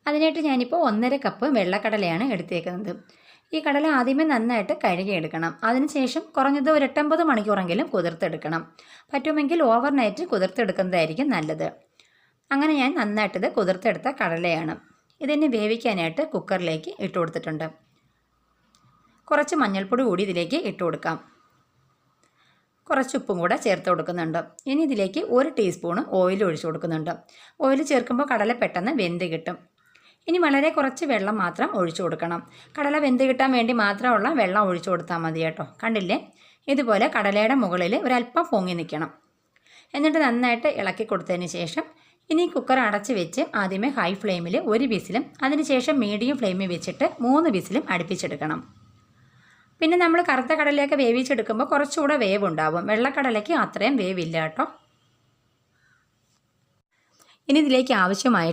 അതിനായിട്ട് ഞാനിപ്പോൾ 1.5 കപ്പ് വെള്ളക്കടലയാണ് എടുത്തേക്കുന്നത്. ഈ കടല ആദ്യമേ നന്നായിട്ട് കഴുകിയെടുക്കണം. അതിനുശേഷം കുറഞ്ഞത് ഒരു 8-9 മണിക്കൂറെങ്കിലും കുതിർത്തെടുക്കണം. പറ്റുമെങ്കിൽ ഓവർനൈറ്റ് കുതിർത്തെടുക്കുന്നതായിരിക്കും നല്ലത്. അങ്ങനെ ഞാൻ നന്നായിട്ടിത് കുതിർത്തെടുത്ത കടലയാണ്. ഇതിനെ വേവിക്കാനായിട്ട് കുക്കറിലേക്ക് ഇട്ട് കൊടുത്തിട്ടുണ്ട്. കുറച്ച് മഞ്ഞൾപ്പൊടി കൂടി ഇതിലേക്ക് ഇട്ട് കൊടുക്കാം. കുറച്ച് ഉപ്പും കൂടെ ചേർത്ത് കൊടുക്കുന്നുണ്ട്. ഇനി ഇതിലേക്ക് 1 ടീസ്പൂൺ ഓയിൽ ഒഴിച്ചു കൊടുക്കുന്നുണ്ട്. ഓയിൽ ചേർക്കുമ്പോൾ കടല പെട്ടെന്ന് വെന്ത് കിട്ടും. ഇനി വളരെ കുറച്ച് വെള്ളം മാത്രം ഒഴിച്ചു കൊടുക്കണം. കടല വെന്ത് കിട്ടാൻ വേണ്ടി മാത്രമുള്ള വെള്ളം ഒഴിച്ചു കൊടുത്താൽ മതി കേട്ടോ. കണ്ടില്ലേ, ഇതുപോലെ കടലയുടെ മുകളിൽ ഒരല്പം പൊങ്ങി നിൽക്കണം. എന്നിട്ട് നന്നായിട്ട് ഇളക്കി കൊടുത്തതിന് ശേഷം ഇനി കുക്കർ അടച്ച് വെച്ച് ആദ്യമേ ഹൈ ഫ്ലെയിമിൽ 1 വിസിലും അതിനുശേഷം മീഡിയം ഫ്ലെയിമിൽ വെച്ചിട്ട് 3 വിസിലും അടുപ്പിച്ചെടുക്കണം. പിന്നെ നമ്മൾ കറുത്ത കടലയൊക്കെ വേവിച്ചെടുക്കുമ്പോൾ കുറച്ചുകൂടെ വേവ് ഉണ്ടാവും. വെള്ളക്കടലയ്ക്ക് അത്രയും വേവില്ല കേട്ടോ. ഇനി ഇതിലേക്ക് ആവശ്യമായിട്ട്